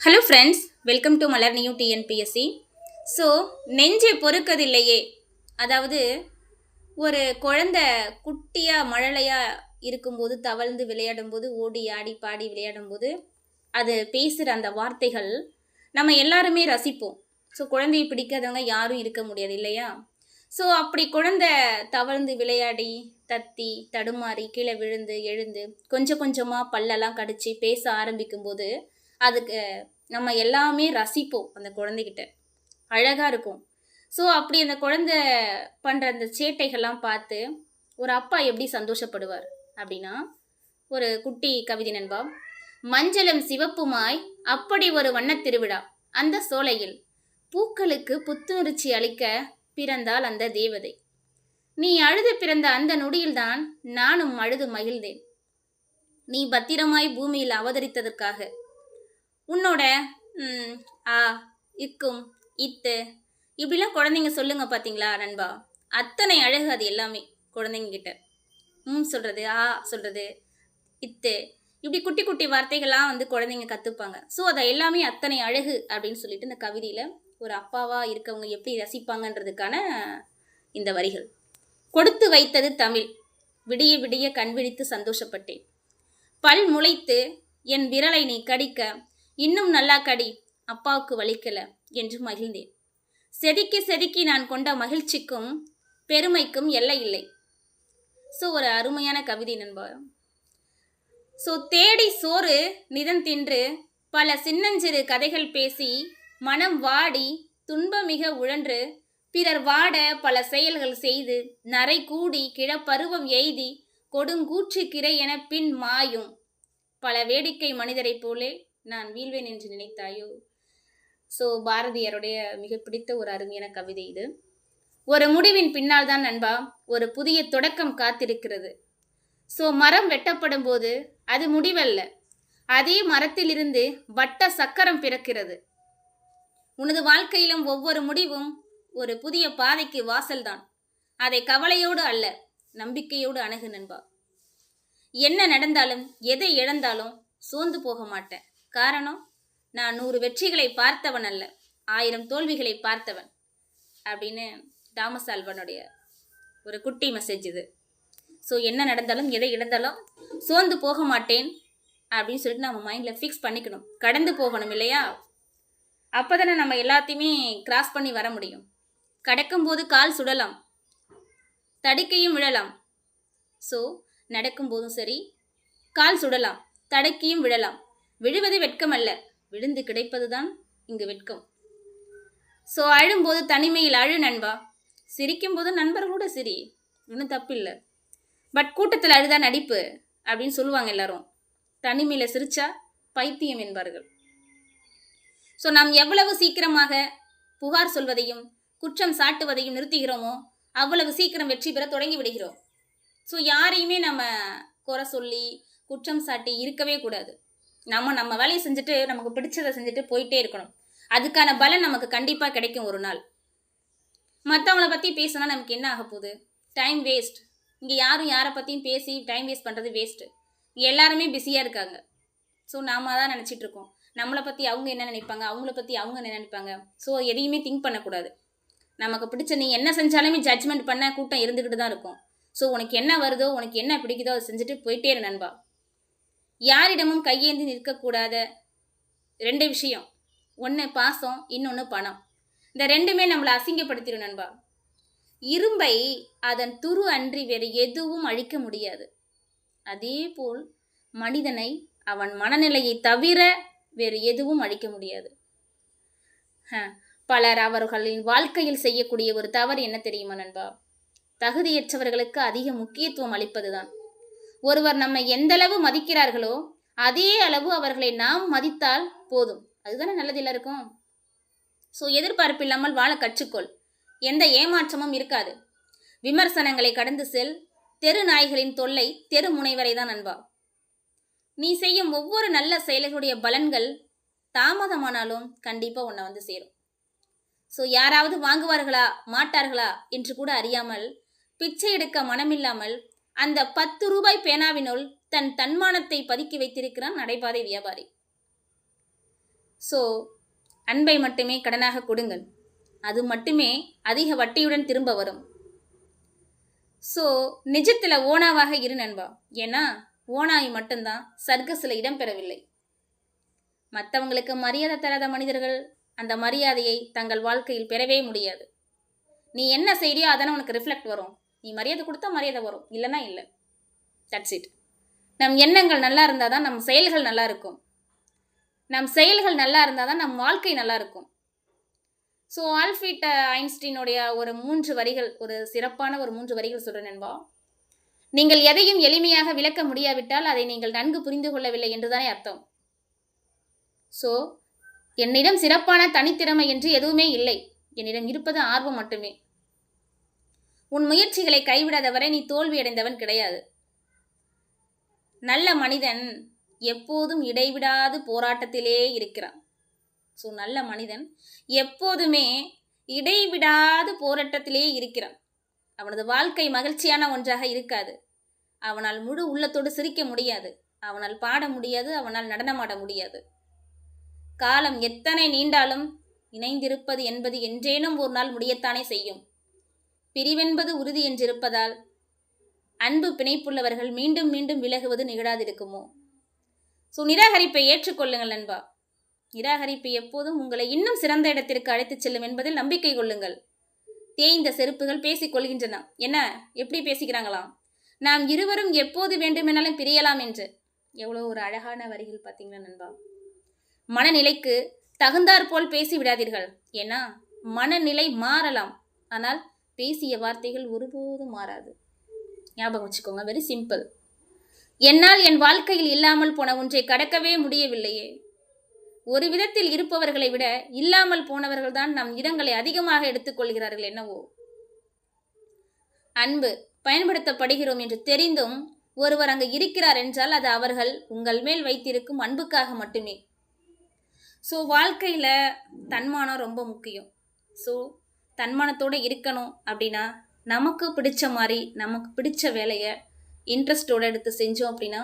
Hello friends, welcome to Malar new TNPSC. So நெஞ்சை பொறுக்கதில்லையே, அதாவது ஒரு குழந்தை குட்டியாக மழலையாக இருக்கும்போது தவழ்ந்து விளையாடும்போது ஓடி ஆடி பாடி விளையாடும்போது அது பேசுகிற அந்த வார்த்தைகள் நம்ம எல்லாருமே ரசிப்போம். ஸோ குழந்தையை பிடிக்காதவங்க யாரும் இருக்க முடியாது இல்லையா? ஸோ அப்படி குழந்தை தவழ்ந்து விளையாடி தத்தி தடுமாறி கீழே விழுந்து எழுந்து கொஞ்சம் கொஞ்சமாக பல்லெல்லாம் கடிச்சு பேச ஆரம்பிக்கும்போது அதுக்கு நம்ம எல்லாமே ரசிப்போம். அந்த குழந்தைகிட்ட அழகாக இருக்கும். ஸோ அப்படி அந்த குழந்தை பண்ணுற அந்த சேட்டைகள்லாம் பார்த்து ஒரு அப்பா எப்படி சந்தோஷப்படுவார் அப்படின்னா, ஒரு குட்டி கவிதை நண்பா. மஞ்சளும் சிவப்புமாய் அப்படி ஒரு வண்ணத் திருவிழா அந்த சோலையில், பூக்களுக்கு புத்துணர்ச்சி அளிக்க பிறந்தாள் அந்த தேவதை. நீ அழுது பிறந்த அந்த நொடியில்தான் நானும் அழுது மகிழ்ந்தேன். நீ பத்திரமாய் பூமியில் அவதரித்ததற்காக. உன்னோட ஆ இக்கும் இத்து இப்படிலாம் குழந்தைங்க சொல்லுங்க பார்த்தீங்களா நண்பா? அத்தனை அழகு அது எல்லாமே குழந்தைங்க கிட்ட. சொல்கிறது, ஆ சொல்கிறது, இத்து இப்படி குட்டி குட்டி வார்த்தைகள்லாம் குழந்தைங்க கற்றுப்பாங்க. ஸோ அதை எல்லாமே அத்தனை அழகு அப்படின்னு சொல்லிட்டு இந்த கவிதையில் ஒரு அப்பாவாக இருக்கவங்க எப்படி ரசிப்பாங்கன்றதுக்கான இந்த வரிகள். கொடுத்து வைத்தது தமிழ், விடிய விடிய கண் விழித்து சந்தோஷப்பட்டேன். பல் முளைத்து என் விரலை நீ கடிக்க, இன்னும் நல்லா கடி, அப்பாவுக்கு வலிக்கல என்று மகிழ்ந்தேன். செதுக்கி செதுக்கி நான் கொண்ட மகிழ்ச்சிக்கும் பெருமைக்கும் எல்லை இல்லை. ஸோ ஒரு அருமையான கவிதை நண்பா. ஸோ தேடி சோறு நிதம் தின்று பல சின்னஞ்சிறு கதைகள் பேசி மனம் வாடி துன்பமிக உழன்று பிறர் வாட பல செயல்கள் செய்து நரை கூடி கிழப்பருவம் எய்தி கொடுங்கூற்று கிரை என பின் மாயும் பல வேடிக்கை மனிதரை போலே நான் வீழ்வேன் என்று நினைத்தாயோ. ஸோ பாரதியாருடைய மிக பிடித்த ஒரு அருமையான கவிதை இது. ஒரு முடிவின் பின்னால் தான் நண்பா ஒரு புதிய தொடக்கம் காத்திருக்கிறது. ஸோ மரம் வெட்டப்படும் போது அது முடிவல்ல, அதே மரத்திலிருந்து வட்ட சக்கரம் பிறக்கிறது. உனது வாழ்க்கையிலும் ஒவ்வொரு முடிவும் ஒரு புதிய பாதைக்கு வாசல்தான். அதை கவலையோடு அல்ல, நம்பிக்கையோடு அணுகு நண்பா. என்ன நடந்தாலும் எதை இழந்தாலும் சோர்ந்து போக மாட்டேன். காரணம், நான் 100 வெற்றிகளை பார்த்தவன் அல்ல, 1000 தோல்விகளை பார்த்தவன் அப்படின்னு தாமஸ் ஆல்வனுடைய ஒரு குட்டி மெசேஜ் இது. ஸோ என்ன நடந்தாலும் எதை இழந்தாலும் சோர்ந்து போக மாட்டேன் அப்படின்னு சொல்லிட்டு நம்ம மைண்டில் ஃபிக்ஸ் பண்ணிக்கணும். கடந்து போகணும் இல்லையா? அப்போ தானே நம்ம எல்லாத்தையுமே கிராஸ் பண்ணி வர முடியும். கடக்கும்போது கால் சுடலாம், தடுக்கையும் விழலாம். ஸோ நடக்கும்போதும் சரி, கால் சுடலாம், தடுக்கியும் விழலாம். விழுவது வெட்கம் அல்ல, விழுந்து கிடைப்பதுதான் இங்கு வெட்கம். ஸோ அழும்போது தனிமையில் அழு நண்பா. சிரிக்கும்போது நண்பர்களோட சிரி, ஒன்றும் தப்பில்லை. பட் கூட்டத்தில் அழுதா நடிப்பு அப்படின்னு சொல்லுவாங்க எல்லாரும். தனிமையில் சிரிச்சா பைத்தியம் என்பார்கள். ஸோ நாம் எவ்வளவு சீக்கிரமாக புகார் சொல்வதையும் குற்றம் சாட்டுவதையும் நிறுத்துகிறோமோ அவ்வளவு சீக்கிரம் வெற்றி பெற தொடங்கி விடுகிறோம். ஸோ யாரையுமே நம்ம குறை சொல்லி குற்றம் சாட்டி இருக்கவே கூடாது. நம்ம வேலையை செஞ்சுட்டு நமக்கு பிடிச்சதை செஞ்சுட்டு போயிட்டே இருக்கணும். அதுக்கான பலன் நமக்கு கண்டிப்பாக கிடைக்கும் ஒரு நாள். மற்றவங்கள பற்றி பேசினா நமக்கு என்ன ஆக போகுது? Time waste. இங்கே யாரும் யாரை பற்றியும் பேசி டைம் வேஸ்ட் பண்ணுறது வேஸ்ட்டு. இங்கே எல்லாருமே பிஸியாக இருக்காங்க. ஸோ நாம் தான் நினச்சிட்டு இருக்கோம், நம்மளை பற்றி அவங்க என்ன நினைப்பாங்க, அவங்கள பற்றி அவங்க என்ன நினைப்பாங்க. ஸோ எதையுமே திங்க் பண்ணக்கூடாது. நமக்கு பிடிச்ச நீ என்ன செஞ்சாலுமே ஜட்ஜ்மெண்ட் பண்ண கூட்டம் இருந்துக்கிட்டு தான் இருக்கும். ஸோ உனக்கு என்ன வருதோ, உனக்கு என்ன பிடிக்குதோ அதை செஞ்சுட்டு போயிட்டே இரு நண்பா. யாரிடமும் கையேந்தி நிற்கக்கூடாத 2 விஷயம், ஒன்று பாசம், இன்னொன்று பணம். இந்த ரெண்டுமே நம்மளை அசிங்கப்படுத்திடும் நண்பா. இரும்பை அதன் துரு அன்றி வேறு எதுவும் அழிக்க முடியாது. அதே போல் மனிதனை அவன் மனநிலையை தவிர வேறு எதுவும் அழிக்க முடியாது. பலர் அவர்களின் வாழ்க்கையில் செய்யக்கூடிய ஒரு தவறு என்ன தெரியுமா நண்பா? தகுதியற்றவர்களுக்கு அதிக முக்கியத்துவம் அளிப்பதுதான். ஒருவர் நம்மை எந்தளவு மதிக்கிறார்களோ அதே அளவு அவர்களை நாம் மதித்தால் போதும். அதுதானே நல்லது எல்லாருக்கும். ஸோ எதிர்பார்ப்பு இல்லாமல் வாழ கற்றுக்கொள். எந்த ஏமாற்றமும் இருக்காது. விமர்சனங்களை கடந்து செல். தெரு நாய்களின் தொல்லை தெரு முனைவரை தான் நண்பா. நீ செய்யும் ஒவ்வொரு நல்ல செயல்களுடைய பலன்கள் தாமதமானாலும் கண்டிப்பாக உன்னை சேரும். ஸோ யாராவது வாங்குவார்களா மாட்டார்களா என்று கூட அறியாமல், பிச்சை எடுக்க மனமில்லாமல் அந்த 10 ரூபாய் பேனாவினுள் தன் தன்மானத்தை பதுக்கி வைத்திருக்கிறான் நடைபாதை வியாபாரி. ஸோ அன்பை மட்டுமே கடனாக கொடுங்கள், அது மட்டுமே அதிக வட்டியுடன் திரும்ப வரும். ஸோ நிஜத்தில் ஓனாவாக இரு நண்பா. ஏன்னா ஓனாய் மட்டும்தான் சர்க்கஸில் இடம் பெறவில்லை. மற்றவங்களுக்கு மரியாதை தராத மனிதர்கள் அந்த மரியாதையை தங்கள் வாழ்க்கையில் பெறவே முடியாது. நீ என்ன செய்யறியோ அதானே உனக்கு ரிஃப்ளெக்ட் வரும். நீ மரியாதை கொடுத்தா மரியாதை வரும், இல்லைன்னா இல்லை. That's it. நம் எண்ணங்கள் நல்லா இருந்தால் தான் நம் செயல்கள் நல்லா இருக்கும். நம் செயல்கள் நல்லா இருந்தால் தான் நம் வாழ்க்கை நல்லா இருக்கும். ஸோ ஆல்ஃபீட் ஐன்ஸ்டீனுடைய ஒரு 3 வரிகள், ஒரு சிறப்பான ஒரு 3 வரிகள் சொல்கிறேன் நண்பா. நீங்கள் எதையும் எளிமையாக விளக்க முடியாவிட்டால் அதை நீங்கள் நன்கு புரிந்து கொள்ளவில்லை என்றுதானே அர்த்தம். ஸோ என்னிடம் சிறப்பான தனித்திறமை என்று எதுவுமே இல்லை. என்னிடம் இருப்பது ஆர்வம் மட்டுமே. உன் முயற்சிகளை கைவிடாதவரை நீ தோல்வியடைந்தவன் கிடையாது. நல்ல மனிதன் எப்போதும் இடைவிடாது போராட்டத்திலே இருக்கிறான். ஸோ நல்ல மனிதன் எப்போதுமே இடைவிடாது போராட்டத்திலே இருக்கிறான். அவனது வாழ்க்கை மகிழ்ச்சியான ஒன்றாக இருக்காது. அவனால் முழு உள்ளத்தோடு சிரிக்க முடியாது. அவனால் பாட முடியாது. அவனால் நடனமாட முடியாது. காலம் எத்தனை நீண்டாலும் இணைந்திருப்பது என்பது என்றேனும் ஒரு நாள் முடியத்தானே செய்யும். பிரிவென்பது உறுதி என்றிருப்பதால் அன்பு பிணைப்புள்ளவர்கள் மீண்டும் மீண்டும் விலகுவது நிகழாதிருக்குமோ? ஸோ நிராகரிப்பை ஏற்றுக்கொள்ளுங்கள் நண்பா. நிராகரிப்பு எப்போதும் உங்களை இன்னும் சிறந்த இடத்திற்கு அழைத்துச் செல்லும் என்பதில் நம்பிக்கை கொள்ளுங்கள். தேய்ந்த செருப்புகள் பேசிக் கொள்கின்றன. என்ன, எப்படி பேசிக்கிறாங்களாம்? நாம் இருவரும் எப்போது வேண்டுமெனாலும் பிரியலாம் என்று. எவ்வளோ ஒரு அழகான வரிகள் பார்த்தீங்களா நண்பா. மனநிலைக்கு தகுந்தாற் போல் பேசி விடாதீர்கள். ஏன்னா மனநிலை மாறலாம், ஆனால் பேசிய வார்த்தைகள் ஒருபோதும் மாறாது. ஞாபகம் வச்சுக்கோங்க. Very simple. என்னால் என் வாழ்க்கையில் இல்லாமல் போன ஒன்றை கடக்கவே முடியவில்லையே. ஒரு விதத்தில் இருப்பவர்களை விட இல்லாமல் போனவர்கள் தான் நம் இடங்களை அதிகமாக எடுத்துக்கொள்கிறார்கள் என்னவோ. அன்பு பயன்படுத்தப்படுகிறோம் என்று தெரிந்தும் ஒருவர் அங்கு இருக்கிறார் என்றால் அது அவர்கள் உங்கள் மேல் வைத்திருக்கும் அன்புக்காக மட்டுமே. ஸோ வாழ்க்கையில் தன்மானம் ரொம்ப முக்கியம். ஸோ தன்மானத்தோடு இருக்கணும் அப்படின்னா நமக்கு பிடிச்ச மாதிரி நமக்கு பிடிச்ச வேலையை இன்ட்ரெஸ்டோடு எடுத்து செஞ்சோம் அப்படின்னா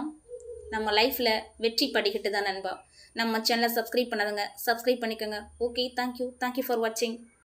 நம்ம லைஃப்பில் வெற்றி படிக்கிட்டு தான் நண்பா. நம்ம சேனலை சப்ஸ்கிரைப் பண்ணாதுங்க, சப்ஸ்கிரைப் பண்ணிக்கோங்க. ஓகே, தேங்க்யூ ஃபார் வாட்சிங்.